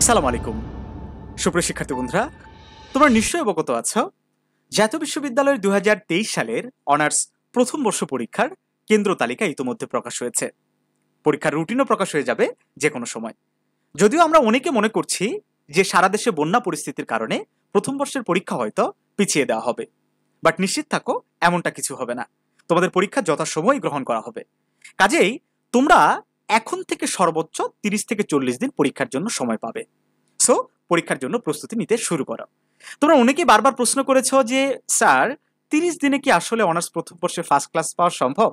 আসসালামু আলাইকুম সুপ্রিয় শিক্ষার্থী বন্ধুরা, তোমরা নিশ্চয়ই অবগত আছো জাতীয় বিশ্ববিদ্যালয়ের 2023 সালের অনার্স প্রথম বর্ষ পরীক্ষার কেন্দ্র তালিকা ইতোমধ্যে প্রকাশ হয়েছে। পরীক্ষার রুটিনও প্রকাশ হয়ে যাবে যে কোনো সময়। যদিও আমরা অনেকে মনে করছি যে সারা দেশে বন্যা পরিস্থিতির কারণে প্রথম বর্ষের পরীক্ষা হয়তো পিছিয়ে দেওয়া হবে, বাট নিশ্চিত থাকো এমনটা কিছু হবে না। তোমাদের পরীক্ষা যথাসময় গ্রহণ করা হবে। কাজেই তোমরা এখন থেকে সর্বোচ্চ 30 থেকে 40 দিন পরীক্ষার জন্য সময় পাবে। সো পরীক্ষার জন্য প্রস্তুতি নিতে শুরু করো। তোমরা অনেকেই বারবার প্রশ্ন করেছো যে স্যার 30 দিনে কি আসলে অনার্স প্রথম বর্ষে ফার্স্ট ক্লাস পাওয়া সম্ভব?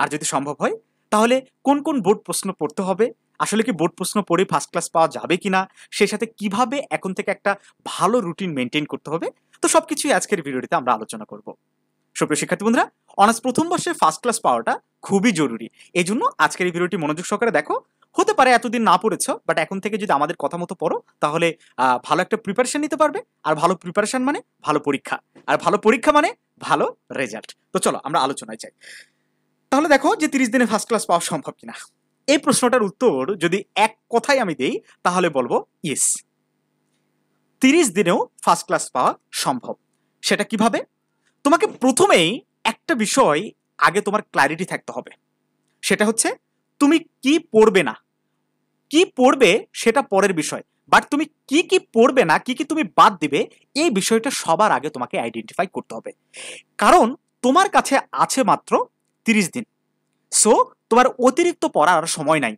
আর যদি সম্ভব হয় তাহলে কোন কোন বোর্ড প্রশ্ন পড়তে হবে, আসলে কি বোর্ড প্রশ্ন পড়ে ফার্স্ট ক্লাস পাওয়া যাবে কিনা, সেই সাথে কিভাবে এখন থেকে একটা ভালো রুটিন মেনটেন করতে হবে, তো সবকিছুই আজকের ভিডিওটিতে আমরা আলোচনা করব। সুপ্রিয় শিক্ষার্থী বন্ধুরা, অনার্স প্রথম বর্ষে ফার্স্ট ক্লাস পাওয়াটা খুবই জরুরি। এই জন্য আজকের এই ভিডিওটি মনোযোগ সহকারে দেখো। হতে পারে এতদিন না পড়েছো, বাট এখন থেকে যদি আমাদের কথা মতো পড়ো তাহলে ভালো একটা প্রিপারেশন নিতে পারবে। আর ভালো প্রিপারেশন মানে ভালো পরীক্ষা, আর ভালো পরীক্ষা মানে ভালো রেজাল্ট। তো চলো আমরা আলোচনায় যাই। তাহলে দেখো যে 30 দিনে ফার্স্ট ক্লাস পাওয়া সম্ভব কিনা। এই প্রশ্নটার উত্তর যদি এক কথায় আমি দেই তাহলে বলবো ইয়েস, 30 দিনেও ফার্স্ট ক্লাস পাওয়া সম্ভব। সেটা কিভাবে? তোমাকে প্রথমেই একটা বিষয় আগে তোমার ক্ল্যারিটি থাকতে হবে। সেটা হচ্ছে তুমি কি পড়বে না। কি পড়বে সেটা পরের বিষয়, বাট তুমি কি কি পড়বে না, কি কি তুমি বাদ দিবে, এই বিষয়টা সবার আগে তোমাকে আইডেন্টিফাই করতে হবে। কারণ তোমার কাছে আছে মাত্র 30 দিন। সো তোমার অতিরিক্ত পড়ার সময় নাই।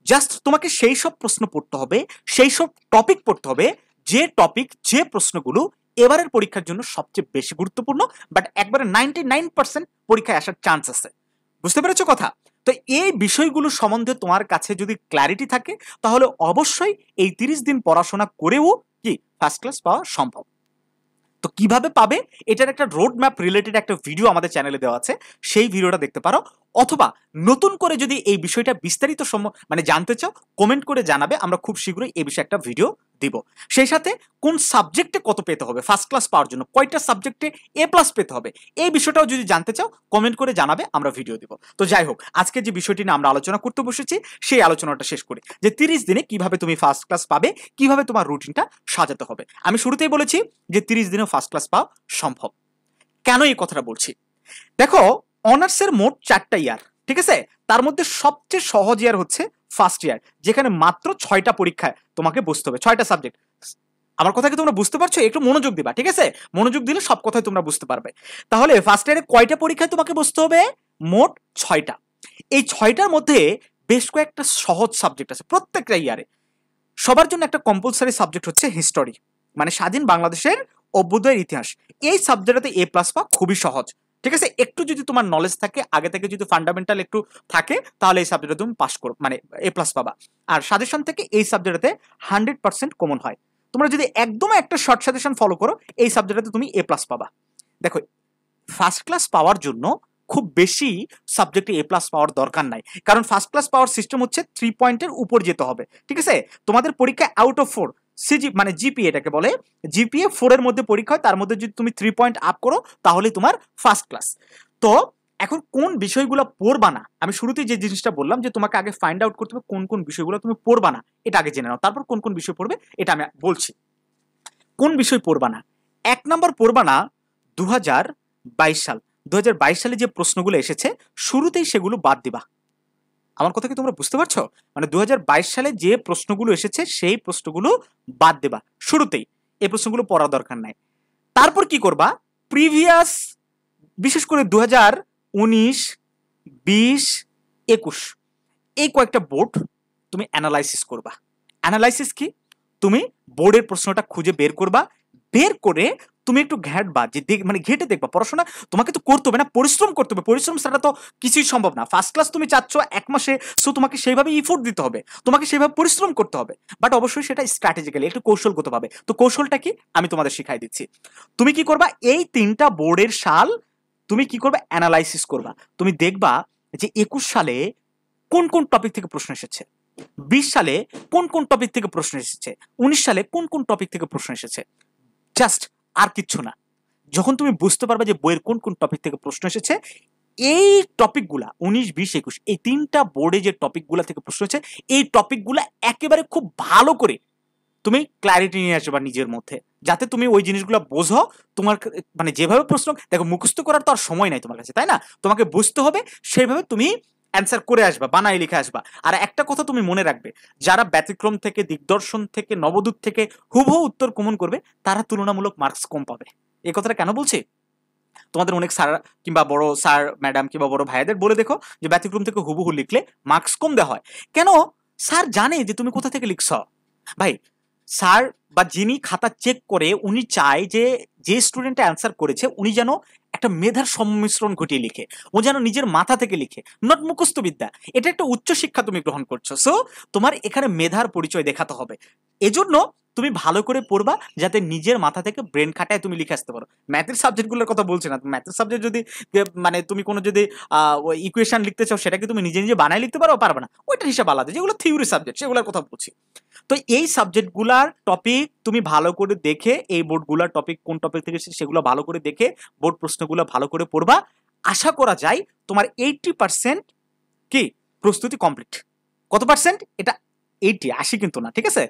জাস্ট তোমাকে সেই সব প্রশ্ন পড়তে হবে, সেই সব টপিক পড়তে হবে, যে টপিক যে প্রশ্নগুলো এবারের পরীক্ষার জন্য সবচেয়ে বেশি গুরুত্বপূর্ণ, বাট একবারে 99% পরীক্ষায় আসার চান্স আছে। বুঝতে পেরেছো কথা? তো এই বিষয়গুলো সম্বন্ধে তোমার কাছে যদি ক্ল্যারিটি থাকে তাহলে অবশ্যই এই 30 দিন পড়াশোনা করেও কি ফার্স্ট ক্লাস পাওয়া সম্ভব। তো কিভাবে পাবে এটার একটা রোড ম্যাপ রিলেটেড একটা ভিডিও আমাদের চ্যানেলে দেওয়া আছে, সেই ভিডিওটা দেখতে পারো। অথবা নতুন করে যদি এই বিষয়টা বিস্তারিত জানতে চাও কমেন্ট করে জানাবে, আমরা খুব শীঘ্রই এই বিষয়ে একটা ভিডিও দিব। সেই সাথে কোন সাবজেক্টে কত পেতে হবে ফার্স্ট ক্লাস পাওয়ার জন্য, কয়টা সাবজেক্টে A+ পেতে হবে, এই বিষয়টাও যদি জানতে চাও কমেন্ট করে জানাবে, আমরা ভিডিও দিব। তো যাই হোক, আজকে যে বিষয়টি নিয়ে আমরা আলোচনা করতে বসেছি সেই আলোচনাটা শেষ করি যে 30 দিনে কিভাবে তুমি ফার্স্ট ক্লাস পাবে, কিভাবে তোমার রুটিনটা সাজাতে হবে। আমি শুরুতেই বলেছি যে 30 দিনেও ফার্স্ট ক্লাস পাওয়া সম্ভব। কেন এই কথাটা বলছি? দেখো, অনার্সের মোট 4টা ইয়ার, ঠিক আছে? তার মধ্যে সবচেয়ে সহজ ইয়ার হচ্ছে ফার্স্ট ইয়ার, যেখানে মাত্র 6টা পরীক্ষায় তোমাকে বসতে হবে, 6টা সাবজেক্ট। আমার কথা কি তোমরা বুঝতে পারছো? একটু মনোযোগ দিবা, ঠিক আছে? মনোযোগ দিলে সব কথাই তোমরা বুঝতে পারবে। তাহলে ফার্স্ট ইয়ারে কয়টা পরীক্ষায় তোমাকে বসতে হবে? মোট 6টা। এই 6টার মধ্যে বেশ কয়েকটা সহজ সাবজেক্ট আছে প্রত্যেকটা ইয়ারে। সবার জন্য একটা কম্পালসারি সাবজেক্ট হচ্ছে হিস্টোরি, মানে স্বাধীন বাংলাদেশের অভ্যুদয়ের ইতিহাস। এই সাবজেক্টে A+ পাওয়া খুবই সহজ, ঠিক আছে? একটু যদি তোমার নলেজ থাকে, আগে থেকে যদি ফান্ডামেন্টাল একটু থাকে, তাহলে এই সাবজেক্টে তুমি পাস করো, মানে A+ পাবা। আর সাজেশন থেকে এই সাবজেক্টে 100% কমন হয়। তোমরা যদি একদম একটা শর্ট সাজেশন ফলো করো এই সাবজেক্টে তুমি A+ পাবা। দেখো, ফার্স্ট ক্লাস পাওয়ার জন্য খুব বেশি সাবজেক্টে A+ পাওয়ার দরকার নাই, কারণ ফার্স্ট ক্লাস পাওয়ার সিস্টেম হচ্ছে 3 পয়েন্টের উপর যেতে হবে, ঠিক আছে? তোমাদের পরীক্ষা আউট অফ 4 মানে জিপিএ এটাকে বলে, জিপিএ 4 এর মধ্যে পরীক্ষা হয়, তার মধ্যে যদি তুমি 3 পয়েন্ট আপ করো তাহলে তোমার ফার্স্ট ক্লাস। তো এখন কোন বিষয়গুলো পড়বা না, আমি শুরুতেই যে জিনিসটা বললাম যে তোমাকে আগে ফাইন্ড আউট করতে হবে কোন কোন বিষয়গুলো তুমি পড়বা না, এটা আগে জেনে নাও, তারপর কোন কোন বিষয় পড়বে এটা আমি বলছি। কোন বিষয় পড়বা না? 1 নাম্বার পড়বা না 2022 সাল। 2022 সালে যে প্রশ্নগুলো এসেছে শুরুতেই সেগুলো বাদ দিবা। আমার কথা কি তোমরা বুঝতে পারছো? মানে 2022 সালে যে প্রশ্নগুলো এসেছে সেই প্রশ্নগুলো বাদ দেবা শুরুতেই, এই প্রশ্নগুলো পড়ার দরকার নাই। তারপর কি করবা? প্রিভিয়াস, বিশেষ করে 2019, 20, 21 এই কয়েকটা বোর্ড তুমি অ্যানালাইসিস করবা। অ্যানালাইসিস কি? তুমি বোর্ডের প্রশ্নটা খুঁজে বের করবা, বের করে তুমি একটু ঘাঁটবা, যে মানে ঘেটে দেখবা। পড়াশোনা তোমাকে তো করতে হবে না, পরিশ্রম করতে হবে, পরিশ্রম ছাড়া তো কিছুই সম্ভব না। ফার্স্ট ক্লাস তুমি চাচ্ছ 1 মাসে, সো তোমাকে সেইভাবে ইফোর্ট দিতে হবে, তোমাকে সেইভাবে পরিশ্রম করতে হবে, বাট অবশ্যই সেটা স্ট্র্যাটেজিক্যালি, একটু কৌশলগতভাবে। তো কৌশলটা কি আমি তোমাদের শিখাই দিচ্ছি। তুমি কি করবা? এই 3টা বোর্ডের সাল তুমি কি করবা? অ্যানালাইসিস করবা। তুমি দেখবা যে 21 সালে কোন কোন টপিক থেকে প্রশ্ন এসেছে, 20 সালে কোন কোন টপিক থেকে প্রশ্ন এসেছে, 19 সালে কোন কোন টপিক থেকে প্রশ্ন এসেছে। জাস্ট আর কিচ্ছু না। যখন তুমি বুঝতে পারবে যে বইয়ের কোন কোন টপিক থেকে প্রশ্ন এসেছে, এই টপিকগুলা 19, 20, 21 এই 3টা বোর্ডে যে টপিকগুলা থেকে প্রশ্ন হচ্ছে, এই টপিকগুলা একেবারে খুব ভালো করে তুমি ক্ল্যারিটি নিয়ে আসবা নিজের মধ্যে, যাতে তুমি ওই জিনিসগুলো বোঝো। তোমার মানে যেভাবে প্রশ্ন, দেখো মুখস্থ করার তো আর সময় নাই তোমার কাছে, তাই না? তোমাকে বুঝতে হবে, সেইভাবে তুমি অ্যান্সার করে আসবা, বানাই লিখে আসবা। আর একটা কথা তুমি মনে রাখবে, যারা ব্যতিক্রম থেকে, দিগদর্শন থেকে, নবদূত থেকে হুবহু উত্তর কমন করবে, তারা তুলনামূলক মার্কস কম পাবে। এই কথাটা কেন বলছি? তোমাদের অনেক স্যার কিংবা বড় স্যার ম্যাডাম কিংবা বড় ভাইদের বলে দেখো যে ব্যতিক্রম থেকে হুবহু লিখলে মার্কস কম দেওয়া হয়। কেন? স্যার জানে যে তুমি কোথা থেকে লিখছ। ভাই, স্যার বা যিনি খাতা চেক করে উনি চায় যে যে স্টুডেন্টটা অ্যান্সার করেছে উনি যেন একটা মেধার সংমিশ্রণ ঘটিয়ে লিখে, ও যেন নিজের মাথা থেকে লিখে, নট মুখস্থ বিদ্যা। এটা একটা উচ্চ শিক্ষা তুমি গ্রহণ করছো, সো তোমার এখানে মেধার পরিচয় দেখাতে হবে। এজন্য তুমি ভালো করে পড়বা, যাতে নিজের মাথা থেকে ব্রেন খাটায় তুমি লিখে আসতে পারো। ম্যাথের সাবজেক্টগুলোর কথা বলছি না, ম্যাথের সাবজেক্ট যদি মানে তুমি কোনো যদি ইকুয়েশন লিখতে চাও, সেটাকে তুমি নিজে নিজে বানায় লিখতে পারো, পারবে না, ওইটার হিসাব আলাদা। যেগুলো থিওরি সাবজেক্ট সেগুলোর কথা বলছি। তো এই সাবজেক্টগুলার টপিক তুমি ভালো করে দেখে, এই বোর্ডগুলার টপিক কোন টপিক থেকে সেগুলো ভালো করে দেখে বোর্ড প্রশ্নগুলো ভালো করে পড়বা। আশা করা যায় তোমার 80% কি প্রস্তুতি কমপ্লিট। কত পার্সেন্ট এটা? 80 কিন্তু না, ঠিক আছে,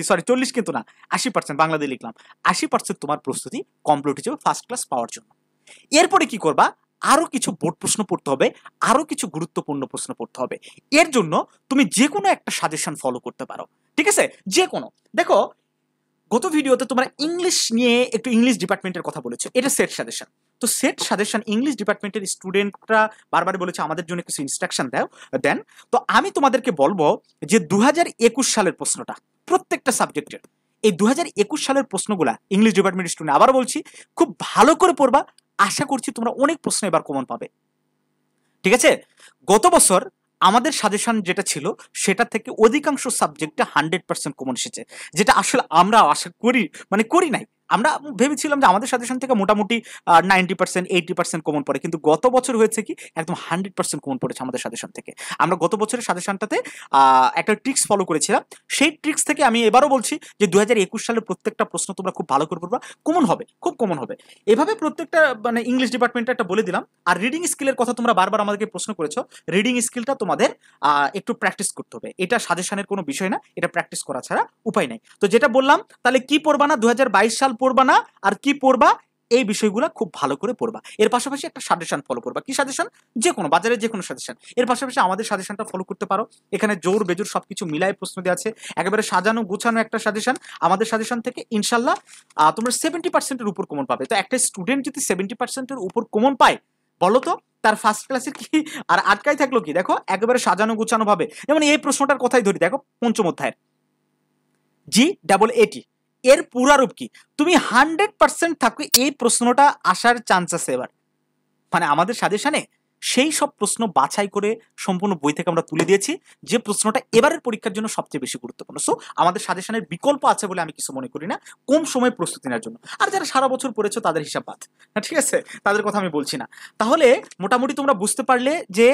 সরি 40 কিন্তু না, 80%, বাংলা দিয়ে লিখলাম। 80% তোমার প্রস্তুতি কমপ্লিট হয়ে যাবে ফার্স্ট ক্লাস পাওয়ার জন্য। এরপরে কি করবা? আরো কিছু বোর্ড প্রশ্ন পড়তে হবে, আরো কিছু গুরুত্বপূর্ণ প্রশ্ন পড়তে হবে। এর জন্য তুমি যে কোনো একটা সাজেশন ফলো করতে পারো, ঠিক আছে, যে কোনো। দেখো, গত ভিডিওতে তোমরা ইংলিশ নিয়ে একটু ইংলিশ ডিপার্টমেন্টের কথা বলেছো, এটা সেট সাজেশন। তো সেট সাজেশন ইংলিশ ডিপার্টমেন্টের স্টুডেন্টরা বারবার বলেছে আমাদের জন্য কিছু ইনস্ট্রাকশন দেন। তো আমি তোমাদেরকে বলবো যে 2021 সালের প্রশ্নটা প্রত্যেকটা সাবজেক্টের, এই 2021 সালের প্রশ্নগুলা ইংলিশ ডিপার্টমেন্টের স্টুডেন্ট, আবার বলছি, খুব ভালো করে পড়বা। আশা করছি তোমরা অনেক প্রশ্ন এবার কমন পাবে, ঠিক আছে? গত বছর আমাদের সাজেশন যেটা ছিল সেটা থেকে অধিকাংশ সাবজেক্টে 100% কমন এসেছে, যেটা আসলে আমরা আশা করি, মানে করি নাই। আমরা ভেবেছিলাম যে আমাদের সাজেশন থেকে মোটামুটি 90% 80% কমন পড়ে, কিন্তু গত বছর হয়েছে কি একদম 100% কমন পড়েছে আমাদের সাজেশন থেকে। আমরা গত বছরের সাজেশনটাতে একটা ট্রিক্স ফলো করেছিলাম, সেই ট্রিক্স থেকে আমি এবারও বলছি যে 2021 সালের প্রত্যেকটা প্রশ্ন তোমরা খুব ভালো করে পড়বা, কমন হবে, খুব কমন হবে। এভাবে প্রত্যেকটা মানে ইংলিশ ডিপার্টমেন্টে একটা বলে দিলাম। আর রিডিং স্কিলের কথা তোমরা বারবার আমাদেরকে প্রশ্ন করেছো, রিডিং স্কিলটা তোমাদের একটু প্র্যাকটিস করতে হবে। এটা সাজেশনের কোনো বিষয় না, এটা প্র্যাকটিস করা ছাড়া উপায় নাই। তো যেটা বললাম, তাহলে কি পড়বা না, 2022 সাল পড়বা না, আর কি পড়বা, এই বিষয়গুলো খুব ভালো করে পড়বা। এর পাশাপাশি একটা সাজেশন ফলো করবা। কি সাজেশন? যে কোনো বাজারের যে কোনো সাজেশন। এর পাশাপাশি আমাদের সাজেশনটা ফলো করতে পারো। এখানে জোর বেজোর সবকিছু মিলায় প্রশ্ন দেওয়া আছে, একেবারে সাজানো গুছানো একটা সাজেশন। আমাদের সাজেশন থেকে ইনশাল্লাহ তোমরা 70%-এর উপর কমন পাবে। তো একটা স্টুডেন্ট যদি 70%-এর উপর কমন পায়, বলো তো তার ফার্স্ট ক্লাসের কি আর আটকাই থাকলো কি? দেখো একেবারে সাজানো গুছানো ভাবে, যেমন এই প্রশ্নটার কথাই ধরি, দেখো পঞ্চম অধ্যায়ের GAAT এর পুরারূপ কি? তুমি 100% থাকবে এই প্রশ্নটা আসার চান্স আছে এবার। মানে আমাদের সাজেশনে সেই সব প্রশ্ন বাছাই করে সম্পূর্ণ বই থেকে আমরা তুলে দিয়েছি, যে প্রশ্নটা এবারের পরীক্ষার জন্য সবচেয়ে বেশি গুরুত্বপূর্ণ। সো আমাদের সাজেশনের বিকল্প আছে বলে আমি কিছু মনে করি না কম সময় প্রস্তুতি নেওয়ার জন্য। আর যারা সারা বছর পড়েছো তাদের হিসাব বাদ, ঠিক আছে, তাদের কথা আমি বলছি না। তাহলে মোটামুটি তোমরা বুঝতে পারলে যে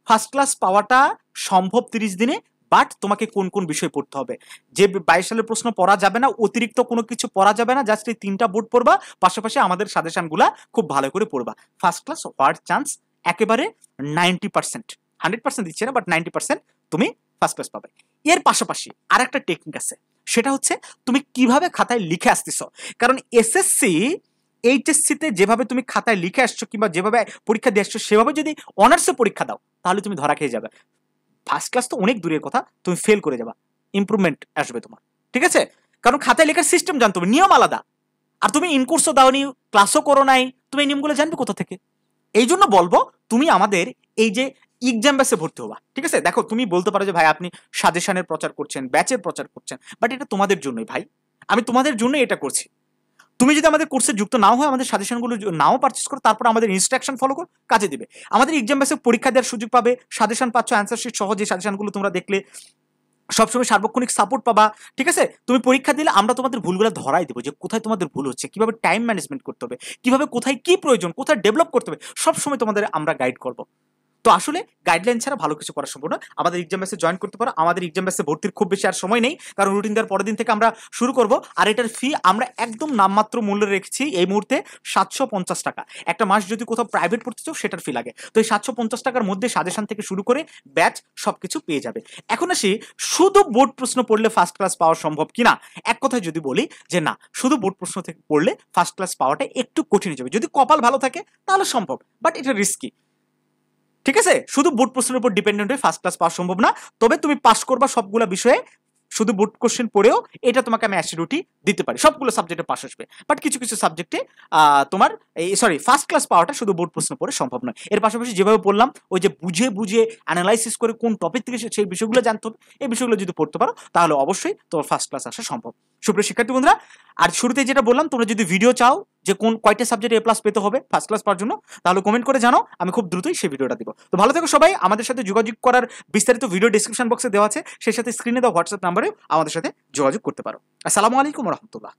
ফার্স্ট ক্লাস পাওয়াটা সম্ভব 30 দিনে, বাট তোমাকে কোন কোন বিষয় পড়তে হবে। যে 22 সালের প্রশ্ন পড়া যাবে না, অতিরিক্ত কোনো কিছু পড়া যাবে না, জাস্ট এই 3টা বোর্ড পড়বা, পাশাপাশি আমাদের সাজেশনগুলা খুব ভালো করে পড়বা। ফার্স্ট ক্লাস হওয়ার চান্স একেবারে 90%, 100% দিচ্ছে না, বাট 90% তুমি ফার্স্ট ক্লাস পাবে। এর পাশাপাশি আর একটা টেকনিক আছে, সেটা হচ্ছে তুমি কিভাবে খাতায় লিখে আসতেছ। কারণ SSC HSC-তে যেভাবে তুমি খাতায় লিখে আসছো কিংবা যেভাবে পরীক্ষা দিয়ে আসছো, সেভাবে যদি অনার্সে পরীক্ষা দাও তাহলে তুমি ধরা খেয়ে যাবে। ফার্স্ট ক্লাস তো অনেক দূরের কথা, তুমি ফেল করে যাবা, ইমপ্রুভমেন্ট আসবে তোমার, ঠিক আছে? কারণ খাতায় লেখার সিস্টেম জানতে হবে, নিয়ম আলাদা। আর তুমি ইনকোর্সও দাওনি, ক্লাসও করো নাই, তুমি এই নিয়মগুলো জানবে কোথা থেকে? এই জন্য বলবো তুমি আমাদের এই যে এক্সাম ব্যাচে ভর্তি হবা, ঠিক আছে? দেখো তুমি বলতে পারো যে ভাই আপনি সাজেশনের প্রচার করছেন, ব্যাচের প্রচার করছেন, বাট এটা তোমাদের জন্যই ভাই, আমি তোমাদের জন্যই এটা করছি। তুমি যদি আমাদের কোর্সে যুক্ত নাও হয়, আমাদের সাজেশনগুলো নাও পারচেস করো, তারপর আমাদের ইনস্ট্রাকশন ফলো করো, কাজে দিবে। আমাদের এক্সাম বেসে পরীক্ষা দেওয়ার সুযোগ পাবে, সাজেশন পাচ্ছ, অ্যান্সার শিট সহ যে সাজেশনগুলো তোমরা দেখলে, সবসময় সার্বক্ষণিক সাপোর্ট পাবা, ঠিক আছে? তুমি পরীক্ষা দিলে আমরা তোমাদের ভুলগুলো ধরাই দেবো, যে কোথায় তোমাদের ভুল হচ্ছে, কিভাবে টাইম ম্যানেজমেন্ট করতে হবে, কিভাবে কোথায় কি প্রয়োজন, কোথায় ডেভেলপ করতে হবে, সবসময় তোমাদের আমরা গাইড করবো। তো আসলে গাইডলাইন ছাড়া ভালো কিছু করা সম্ভব না। আমাদের এক্সাম ব্যাচে জয়েন করতে পারো। আমাদের এক্সাম ব্যাচে ভর্তির খুব বেশি আর সময় নেই, কারণ রুটিন দেওয়ার পরের দিন থেকে আমরা শুরু করব। আর এটার ফি আমরা একদম নামমাত্র মূল্য রেখেছি এই মুহূর্তে 750 টাকা। একটা মাস যদি কোথাও প্রাইভেট পড়তে চাও সেটার ফি লাগে। তো এই 750 টাকার মধ্যে সাজেশন থেকে শুরু করে ব্যাচ সবকিছু পেয়ে যাবে। এখন আসি, শুধু বোর্ড প্রশ্ন পড়লে ফার্স্ট ক্লাস পাওয়া সম্ভব কিনা। এক কথায় যদি বলি যে না, শুধু বোর্ড প্রশ্ন থেকে পড়লে ফার্স্ট ক্লাস পাওয়াটা একটু কঠিন হয়ে যাবে। যদি কপাল ভালো থাকে তাহলে সম্ভব, বাট এটা রিস্কি। ঠিক আছে, শুধু বোর্ড প্রশ্নের উপর ডিপেন্ডেন্ট হয়ে ফার্স্ট ক্লাস পাওয়া সম্ভব না। তবে তুমি পাস করবা সবগুলো বিষয়ে, শুধু বোর্ড কোশ্চেন পড়েও এটা তোমাকে আমি অ্যাসিডিউটি দিতে পারি, সবগুলো সাবজেক্টে পাস আসবে। বাট কিছু কিছু সাবজেক্টে তোমার ফার্স্ট ক্লাস পাওয়াটা শুধু বোর্ড প্রশ্ন পড়ে সম্ভব নয়। এর পাশাপাশি যেভাবে বললাম, ওই যে বুঝে বুঝে অ্যানালাইসিস করে কোন টপিক থেকে সেই বিষয়গুলো জানতে হবে, এই বিষয়গুলো যদি পড়তে পারো তাহলে অবশ্যই তোমার ফার্স্ট ক্লাস আসা সম্ভব। সুপ্রিয় শিক্ষার্থী বন্ধুরা, আর শুরুতে যেটা বললাম, তোমরা যদি ভিডিও চাও যে কোন কয়টা সাবজেক্টে এ প্লাস পেতে হবে ফার্স্ট ক্লাস পাওয়ার জন্য, তাহলে কমেন্ট করে জানাও, আমি খুব দ্রুতই সেই ভিডিওটা দিব। তো ভালো থেকো সবাই। আমাদের সাথে যোগাযোগ করার বিস্তারিত ভিডিও ডেসক্রিপশন বক্সে দেওয়া আছে, সেই সাথে স্ক্রিনে দেওয়া হোয়াটসঅ্যাপ নাম্বারেও আমাদের সাথে যোগাযোগ করতে পারো। আসসালামু আলাইকুম ওয়া রাহমাতুল্লাহ।